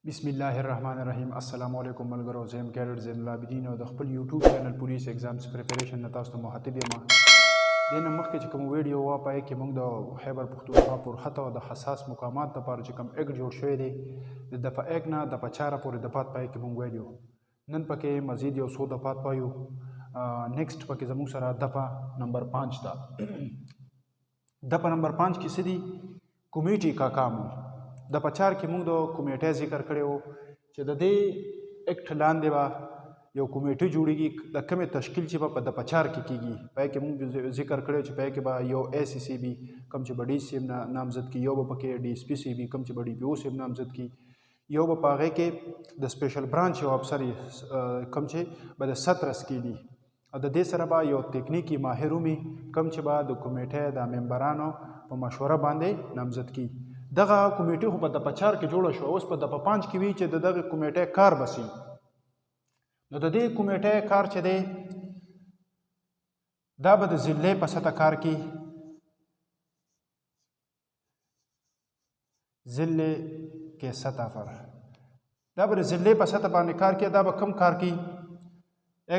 بسم الله الرحمن الرحیم. السلام علیکم ملګرو، زه یم کیډټ زین العابدین او د خپل یوټیوب چینل پولیس ایگزامز پریپریشن نه تاسو ته مخاطب یم. دې نه مخکې چې کوم ویډیو وه په هغې کې موږ د خیبر پښتونخوا پرخطه او د حساس مقامات لپاره چې کوم ایکټ جوړ شوی دی د دفعه 1 نه دفعه 4 پورې دفعات په هغې کې موږ ویلي وو. نن پکې مزید یو څو دفعات وایو. نیکسټ پکې زموږ سره دفعه نمبر 5 ده. دفعه نمبر 5 کې څه دي؟ کمیټي کا کامو. د پچار کې موږ د کمیټې ذکر کړی وو چې د دې ایکټ لاندې به یو کمیټه جوړیږي د کومې تشکیل چې به په د پچار کې کیږي. په کې موږ ذکر کړی چې په کې به یو ایس سی بي کوم چې به ډي سی نامزد کی، یو به پکې ډي اس پی سی بي کوم چې به ډي پی او سی نامزد کی، یو به په هغې کې د سپیشل برانچ یو افسر کوم چې به د 17 کیږي. او د دې سره به یو تکنیکی ماهر ومي کوم چې به د کمیټې د ممبرانو په مشوره باندې نامزد کی. دغه کمیټه خو په د پچار کې جوړه شو، اوس په د 5 کې وی چې دغه کمیټه کار بسی. نو د دې کمیټه کار چې دی دا به د ضلع په سطح کار کې، ضلع کې سطح پر دا به د ضلع په سطح باندې کار کې. دا به کم کار کې؟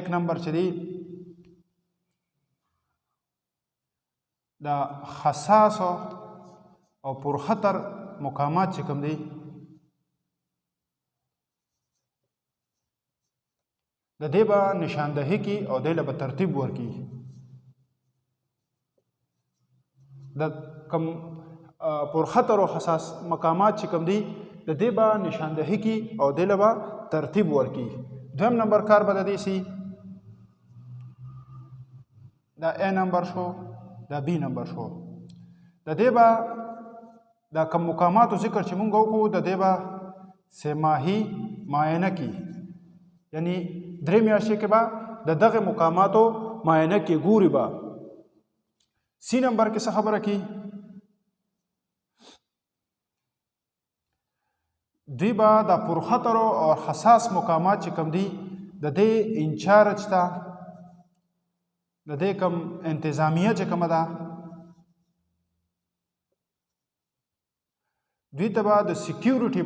1 نمبر چې دی دا حساس او پر خطر مقامات چې کوم دی د دې به نشاندهي کی او د له به ترتیب ورکی. د کم پر خطر او حساس مقامات چې کوم دی د دې به نشاندهي کی او د له به ترتیب ورکی. دویم نمبر کار به د دې سی دا A نمبر شو، دا B نمبر شو. د دې به دا کم مقاماتو ذکر چې مونږ وکړو د دې به سه ماهی معاینه کی، یعنی 3 میاشتې کې به د دغه مقاماتو معاینه کې ګوري. به سی نمبر کې څه خبره کی؟ دوی به د پرخطر او حساس مقامات چې کم دي د دې انچارج ته د دې کم انتظامیه چې کومه ده دوی ته به د سکیورټي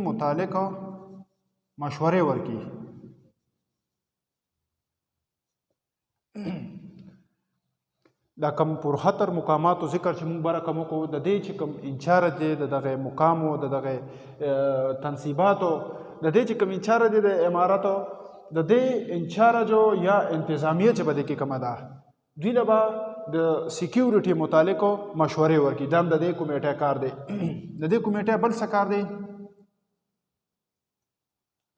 متعلق مشورې ورکي. دا کم پرخطر مقاماتو ذکر چې موږ بره کوم کو د دې چې کم انچارج دی د دغه مقامو د دغه تنصیباتو د دې چې کم انچارج دی د اماراتو د دې انچارجو یا انتظامیه چې بده کې کومه ده دوی له به د سکیورټي متعلق مشورې ورکي. دا د دې کمیټه کار دی. د دې کمیټه بل څه کار دی؟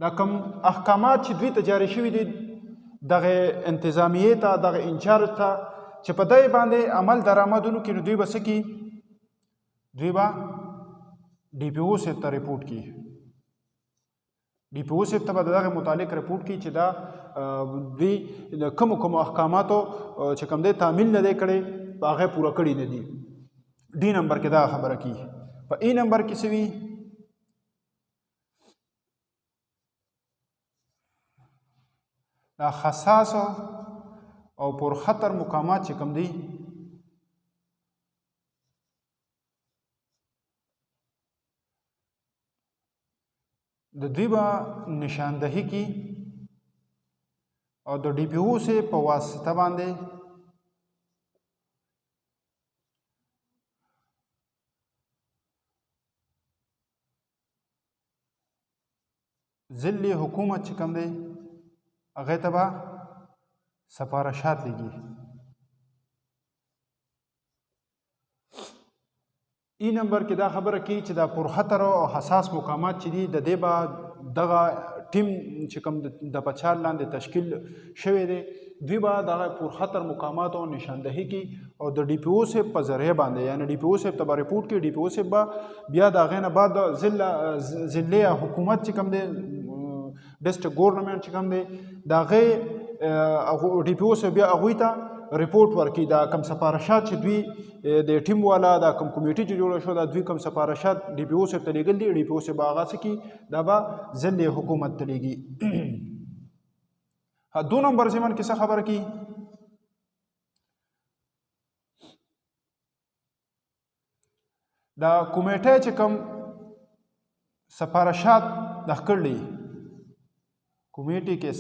دا کوم احکامات چې دوی ته جاری شوي دي دغه انتظامیه ته دغه انچارج ته چې په دې باندې عمل درآمدونو کې نو دوی به څه کی؟ دوی به ډي پی او صاحب ته رپورټ کی. ډي پی او صاحب ته به دغه متعلق رپورټ کی چې دا دوی د کوم احکاماتو چې کوم دی تعمیل نه دی کړی هغه پوره کړي نه دي. ډي نمبر کې دا خبره کی. په ای نمبر کې څه وي؟ دا حساس او پر خطر مقامات چې کوم دی د دوی به نشاندهي کی او د ډي پی او سے په واسطه باندې ضلع حکومت چې کوم دی هغې ته به سفارشات لګي. ای نمبر کې دا خبره کی چې دا پرخطر او حساس مقامات چې دي د دې به دغه ټیم چې کوم د پچار لاندې تشکیل شوی دی دوی به دغه پرخطر مقاماتو نشاندهي کی او د ډي پی او صاحب په ذریعه باندې، یعنی ډي پی او صاحب ته به رپورټ کی. ډي پی او صاحب به بیا د هغې نه بعد ضلع حکومت چې کوم دی ډسټرکټ ګورنمنټ چې کوم دی د هغې ډي پی او صاحب بیا هغوی ته رپورټ ورکړي. دا کم سفارشات چې دوی د ټیم والا دا کم کمیټې چې جوړه شو دا دوی کم سفارشات ډي پی او صاحب ته لیږل دي. ډي پی او صاحب هغه څه کي دا به ضلع حکومت ته لیږي. 2 نمبر ضمن کې څه خبره کی؟ دا کمیټه چې کوم سفارشات د کړي کمیټې کې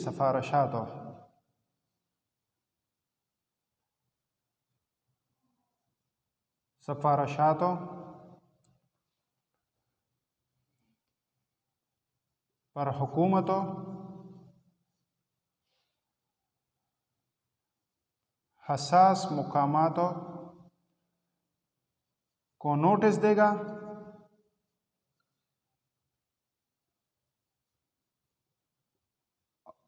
سفارشاتو पर हुकूमतों हसास मुकामातों को नोटिस देगा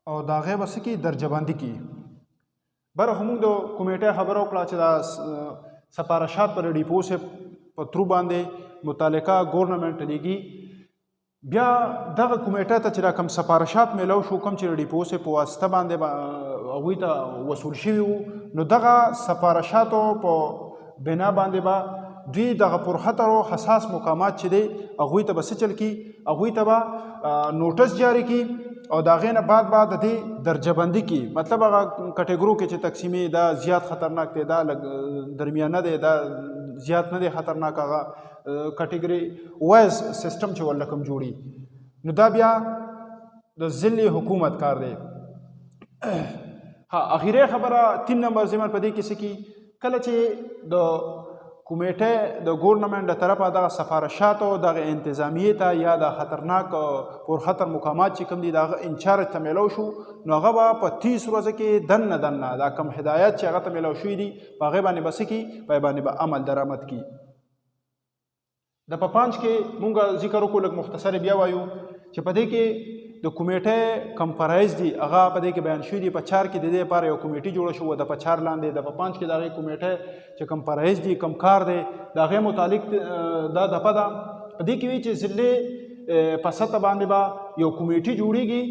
और दागे बस की दर्जाबंदी की बर हम दो कमेटी खबरों कला चला सफारशात पर डिपो से पत्रू बांधे मुतालिका गवर्नमेंट लेगी بیا دغه کمیټه ته چې کوم سفارشات میلو شو کوم چې ډیپو سه په واسطه باندې هغوی ته وصول شوي وو نو دغه سفارشاتو په بنا باندې به دوی دغه پرخطر او حساس مقامات چې دی هغوی ته به څه چل کي هغوی ته به نوټس جاری کي او د هغې نه بعد د دې درجه بندي کي مطلب هغه کټګورو کې چې تقسیمې دا زیات خطرناک دی دا لږ درمیانه دی دا زیات نه دی خطرناک هغه کټګوري وایز سیستم چې ولله کوم جوړي نو دا بیا د ضلع حکومت کار دی ها اخیری خبره 3 نمبر زمن په دې کې څه کی کله چې د کمیټه د ګورنمنت د طرفه د سفارشات او د انتظامیه ته یا د خطرناک پر خطر مقامات چې کوم دي د انچارج ته میلو شو نو هغه په 30 ورځې کې دنه دا کم هدایت چې هغه ته میلو شوی دي په هغه باندې بس کی په باندې به عمل درآمد کی د په پنځ کې مونږ ذکر وکړو لږ مختصر بیا وایو چې په دې کې د کمیټه کمپرایز دي هغه په دې کې بیان شوی دی په 4 کې د دې لپاره یو کمیټه جوړه شو د په 4 لاندې د په 5 کې دغه کمیټه چې کمپرایز دي کم کار دی دغه متعلق دا د پدا په دې کې وی چې ضلع په سطح باندې با یو کمیټه جوړیږي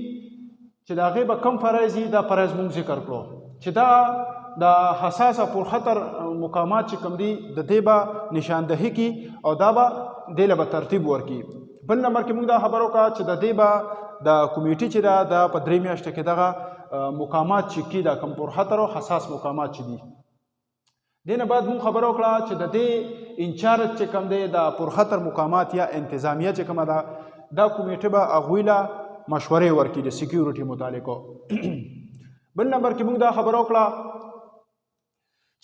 چې دغه به کم فرایز دي دا فرایز مونږ ذکر کړو چې دا د حساسه پر خطر مقامات چې کم دي د دې به نشاندهي کی او دا به د له ترتیب ورکی بل نمبر کې موږ دا خبرو کا چې د دې به د کمیټې چې دا د په 3 میاشتو کې دغه مقامات چې کی دا کم پر خطر او حساس مقامات چې دي دینه بعد موږ خبرو کړه چې د دې انچارج چې کم دی د پر خطر مقامات یا انتظامیه چې کومه ده دا کمیټه به اغویلا مشورې ورکړي د سکیورټي متعلق بل نمبر کې موږ دا خبرو کړه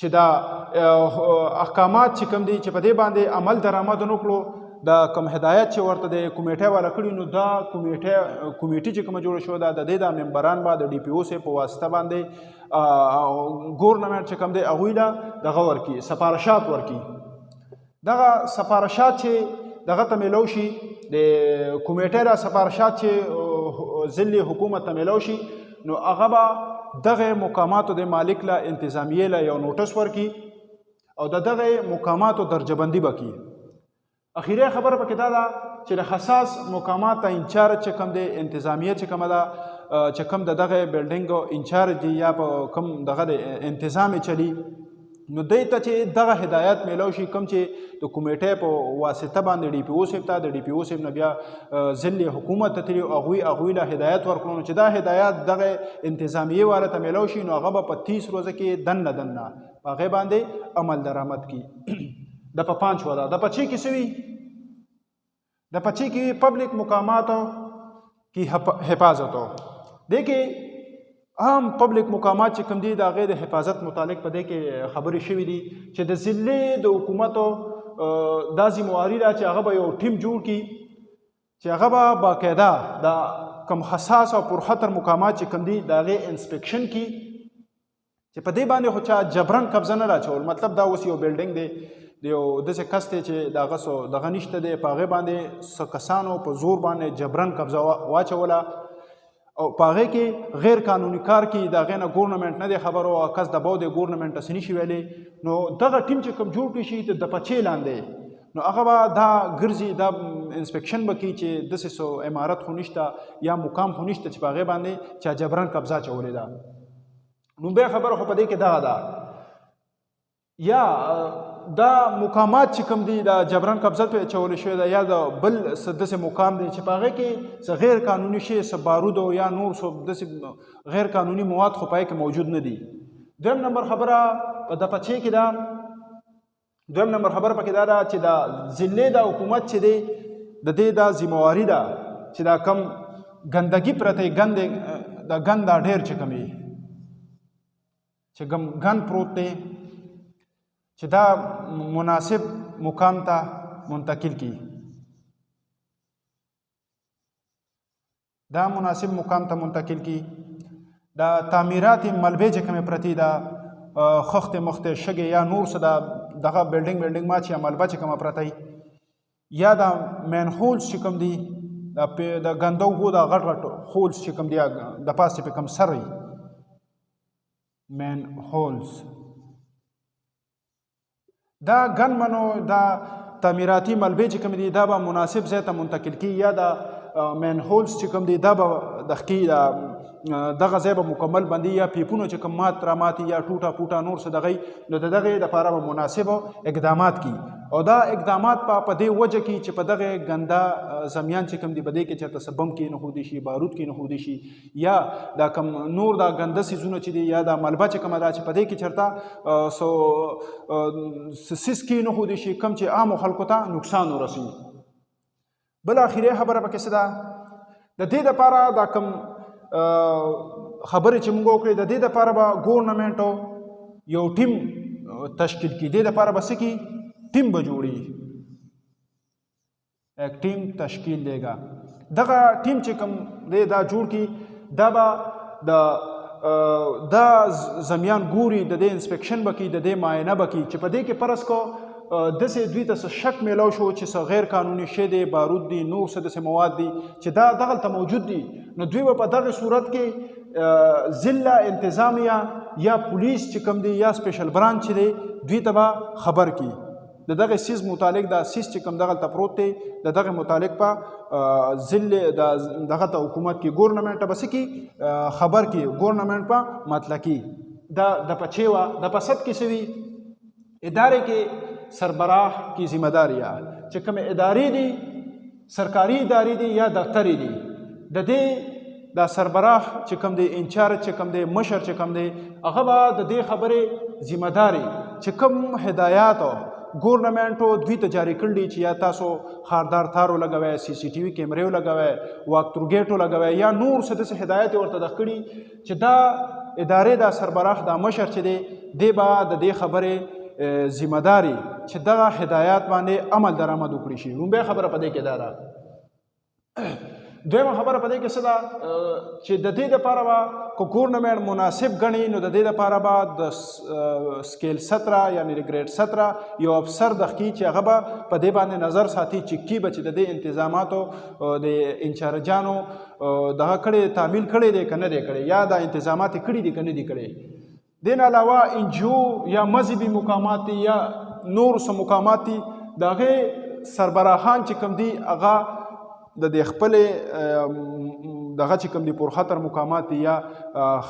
چې دا احکامات چې کوم دي چې په دې باندې عمل درآمد نکړو دا کم هدایت چې ورته د کمیټه والا کړي نو دا کمیټه چې کوم جوړ شو دا د دې د ممبران با د ډي پی او سه په واسطه باندې ګورنمنت چې کوم دی هغوی لا دغه ورکي سفارشات ورکي دغه سفارشات چې دغه ته میلو شي د کمیټه را سفارشات چې ضلع حکومت ته میلو شي نو هغه به دغه مقاماتو د مالک لا انتظامیه لا یو نوټس ورکي او دغه مقاماتو درجه بندي وکي اخیری خبره پکې دا ده چې د حساس مقامات ته انچارج چې کوم دی انتظامیه چې کوم ده چې کوم دغه بلډینګ انچارج دی یا په کوم دغه انتظام چلی نو دوی ته چې دغه هدایت میلو شي کوم چې د کمیټې په واسطه باندې ډي پی او سیب ته د ډي پی او سیب نه بیا ضلع حکومت ته تلي هغوی له هدایت ورکړو چې دا هدایت دغه انتظامیه والا ته میلو شي نو هغه به په 30 ورځې کې دنه په هغې باندې عمل درآمد کی د په 5 ودا د پچې کې سوي د پچې کې پبلک مقاماتو کی حفاظت دیکھیں عام پبلک مقامات چې کوم دي د هغې د حفاظت متعلق په دې کې خبرې شوي دي چې د ضلع د حکومتو دا ذمواري ده چې هغه به یو ټیم جوړ کړي چې هغه به باقاعده د کم حساس او پرخطر مقامات چې کوم دي د هغې انسپیکشن کړي چې په دې باندې خو چا جبرن قبضه نه راچول مطلب دا اوس یو بلډینګ دی د یو داسې کس دی چې د هغه څه دغه نشته دی په هغې باندې څه کسانو په زور باندې جبرن قبضه واچوله او په هغې کې غیر قانوني کار کې د هغې نه ګورنمنټ نه دی خبر او کس دباو دی ګورنمنټ ته څه نشي ویلی نو دغه ټیم چې کوم جوړ کړي شي د پچې لاندې نو هغه به دا ګرځي دا انسپیکشن به کوي چې داسې څه عمارت خو نشته یا مقام خو نشته چې په هغې باندې چا جبرن قبضه اچولې ده نو بیا خبره خو په دې کې دغه ده یا دا مقامات چې کوم دي دا جبران قبضه ته اچول شوی ده یا د بل داسې مقام دی چې په هغې کې څه غیر قانوني شی څه بارود او یا نور څه داسې غیر قانوني مواد خو په هغې کې موجود نه دي دویم نمبر خبره په د پچې کې ده دویم نمبر خبره پکې دا ده چې د ضلع د حکومت چې دی د دې دا ذمہواري ده چې دا کم ګندګي پرته ګند دا ګند دا ډېر چې کمي چې ګند پروت دی چې دا مناسب مقام ته منتقل کی دا مناسب مقام ته منتقل کی دا تعمیرات ملبې چې کومې پرتې دا خښتې مختې شګې یا نور څه دا دغه بلډینګ ما چې ملبه چې کومه پرته یا دا مین هولز چې کوم دي د ګنده اوبو دا غټ غټ هولز چې کوم دي د پاسه په کوم سر مین هولز دا ګنمنو دا تعمیراتي ملبې چې کوم دي دا به مناسب ځای ته منتقل کی یا دا مین هولز چې کوم دي دا به دغه دغه ځای به مکمل بندي یا پیپونه چې کوم مات را ماتي یا ټوټه پوټه نور څه دغه نو د دغه لپاره به مناسب اقدامات کی او دا اقدامات په دې وجه کې چې په دغه ګنده زمیان چې کوم دی بده کې چېرته سبم کې نه هودي شي بارود کې نه هودي شي یا دا کم نور دا ګنده سیزونه چې دی یا دا ملبه چې کومه دا چې په دې کې چېرته سیس کې نه هودي شي کم چې عام خلکو ته نقصان ورسي بل اخیری خبره پکې څه ده د دې لپاره دا کم خبرې چې موږ وکړې د دې لپاره به ګورنمنټ یو ټیم تشکیل کړي دې لپاره به څه کړي ټیم به جوړي ایک ټیم تشکیل دیگا دغه ټیم چې کوم دی دا جوړ کړي دا به دا زمیان ګوري د دې انسپیکشن به کوي د دې معاینه به کوي چې په دې کې فرض کو داسې دوی ته شک میلاو شو چې څه غیر قانوني شی دی بارود دی نور څه داسې مواد دي چې دا دغلته موجود دي نو دوی به په دغه صورت کې ضلع انتظامیه یا پولیس چې کوم دی یا سپیشل برانچ چې دی دوی ته به خبر کړي د دغه سیز متعلق دا سیز چې کوم دغلته پروت دی د دغه متعلق په ضلع دغه ته حکومت کې ګورنمنټ به څه کړي خبر کړي ګورنمنټ په مطلع کړي دا د پچې وه د په صد کې څه وي ادارې کې سربراہ کی ذمہ داریاں چې کوم ادارې دي سرکاري ادارې دي یا دفترې دي د دې دا سربراہ چې کوم دی انچارج چې کوم دی مشر چې کوم دی هغه به د دې خبرې ذمہ داري چې کوم هدایات ګورنمنټو دوی ته جاری کړل چې یا تاسو خاردار تارو لګوي سی سی ټي وي کیمرې لګوي واکترو ګیټو لګوي یا نور څه د هدایت ورته دخړي چې دا ادارې دا سربراہ دا مشر چې دی د با د دې خبرې ذمہ داری چې دغه هدایات باندې عمل درآمد وکړي شي لومبه خبره پدې کې دا ده دویمه خبره پدې کې څه ده چې د دې لپاره به کو ګورنمنټ مناسب ګڼي نو د دې لپاره به د سکیل 17 یعنی ګریډ 17 یو افسر دخکي چې هغه به په دې باندې نظر ساتي چې کی به چې د دې انتظاماتو د انچارجانو دغه کړي تعمیل کړي دي کنه دي کړي یا د انتظامات کړي دي کنه دي کړي دین علاوه انجو یا مذهبي مقامات یا نور سم مقامات دغه سربراهان چې کوم دي هغه د خپل دغه چې کوم دي پر خطر مقامات یا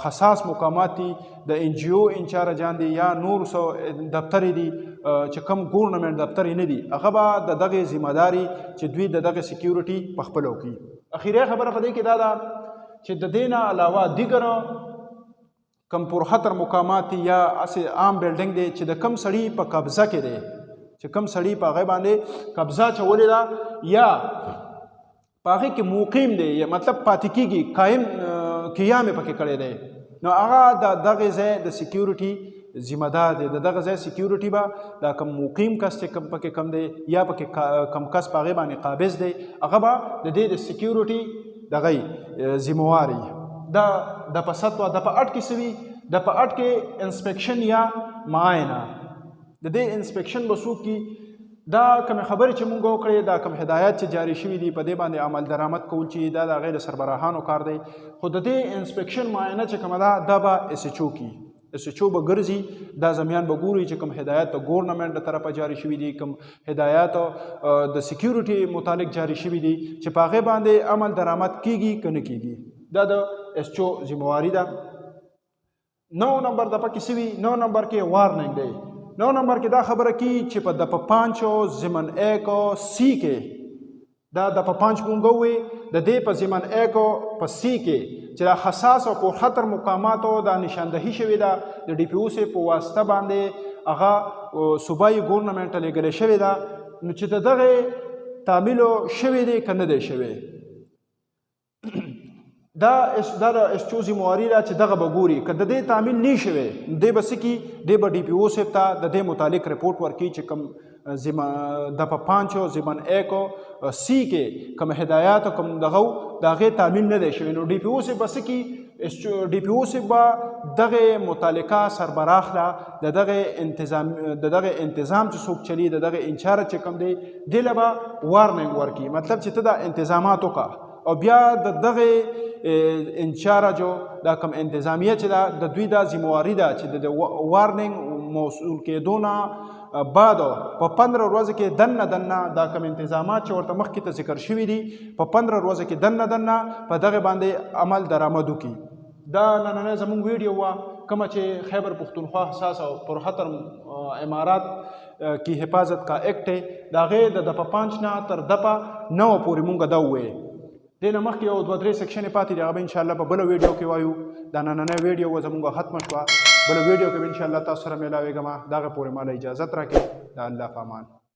حساس مقامات د انجیو انچارجان دي یا نور سو دفتر دي چې کوم ګورنمنټ دفتر نه دي هغه به دغه ذمہ داری چې دوی دغه سکیورټي په خپل وکي اخیری خبره پدې کې دا ده چې د دینه علاوه دیګر کم پر خطر مقامات یا اسې عام بلډینګ دی چې د کم سړی په قبضه کې دی چې کم سړی په هغه باندې قبضه چولې ده یا په هغه کې مقیم دی یا مطلب پاتې کېږي قایم قیام یې پکې کړی دی نو هغه دغه ځای د سکیورټي ذمہ دار دی دغه ځای سکیورټي به دا کم مقیم کس چې کم پکې کم دی یا پکې کم کس په هغې باندې قابض دی هغه به د دې د سکیورټي دغه ذمہواري دا د په سطوه د په اټ کې سوي د په اټ کې انسپیکشن یا معاینه د دې انسپیکشن به څوک کی دا کوم خبرې چې مونږ وکړې دا کوم هدایت چې جاری شوي دي په دې باندې عمل درآمد کول چې دا د غیر سربراهانو کار دی خو د دې انسپیکشن معاینه چې کومه ده دا به اس ایچ او کی اس ایچ او به ګرځي دا زمیان به ګوري چې کوم هدایت د ګورنمنټ له طرفه جاری شوي دي کوم هدایات د سکیورټي متعلق جاری شوي دي چې په هغې باندې عمل درآمد کیږي که نه کیږي دا د ایس ایچ او ذمہواري ده 9 نمبر د پکې سوي 9 نمبر کې وارننګ دی 9 نمبر کې دا خبره کی چې په د په 5 ضمن 1 سی کې دا د په 5 مونږ وې د دې په ضمن 1 په سی کې چې حساس او په خطر مقاماتو دا نشاندهي شوې ده د ډي پی او سي په واسطه باندې هغه صوبایي ګورنمنټ لګل شوې ده نو چې دغه تعمیل شوی دی که نه دی شوی. دا د ایسچو ذمواري ده چې دغه به ګوري که د دې تعمیل نه شوی دی به څه کي دی به ډي پي او صاحب ته د دې متعلق رپورټ ورکړي چې کوم د په 5 ضمن 1 سی کې کوم هدایات کوم دغه د هغې تعمیل نه دی شوی نو ډي پي او صاحب به څه کي ډي پي او صاحب به دغه متعلقه سربراخ له د دغه انتظام چې څوک چلی د دغه انچارج چې کوم دی دی له به وارننګ ورکړي مطلب چې ته دا انتظامات وکړه او بیا د دغه انچارجو دا کوم انتظامیه چې ده د دوی دا ذمواري ده چې د وارننګ موصول کېدو نه بعد په 15 ورځو کې دننه دا کوم انتظامات چې ورته مخکې ته ذکر شوي دي په 15 ورځو کې دننه په دغه باندې عمل درآمد وکړي. دا نننی زموږ ویډیو وه کومه چې خیبر پښتونخوا حساس او پرخطر امارات کی حفاظت کا ایکټ دی د هغې د په 5 نه تر دپه 9 پورې مونږ دا وویل. دې نه مخکې یو 2-3 سیکشنې پاتې دي هغه به انشاءالله په بله ویډیو کې وایو. دا نننی ویډیو وه زموږ ختمه شوه بله ویډیو کې به انشاءالله تاسو سره میلاویږم. دغه پورې ماله اجازت راکړئ. د الله په امان.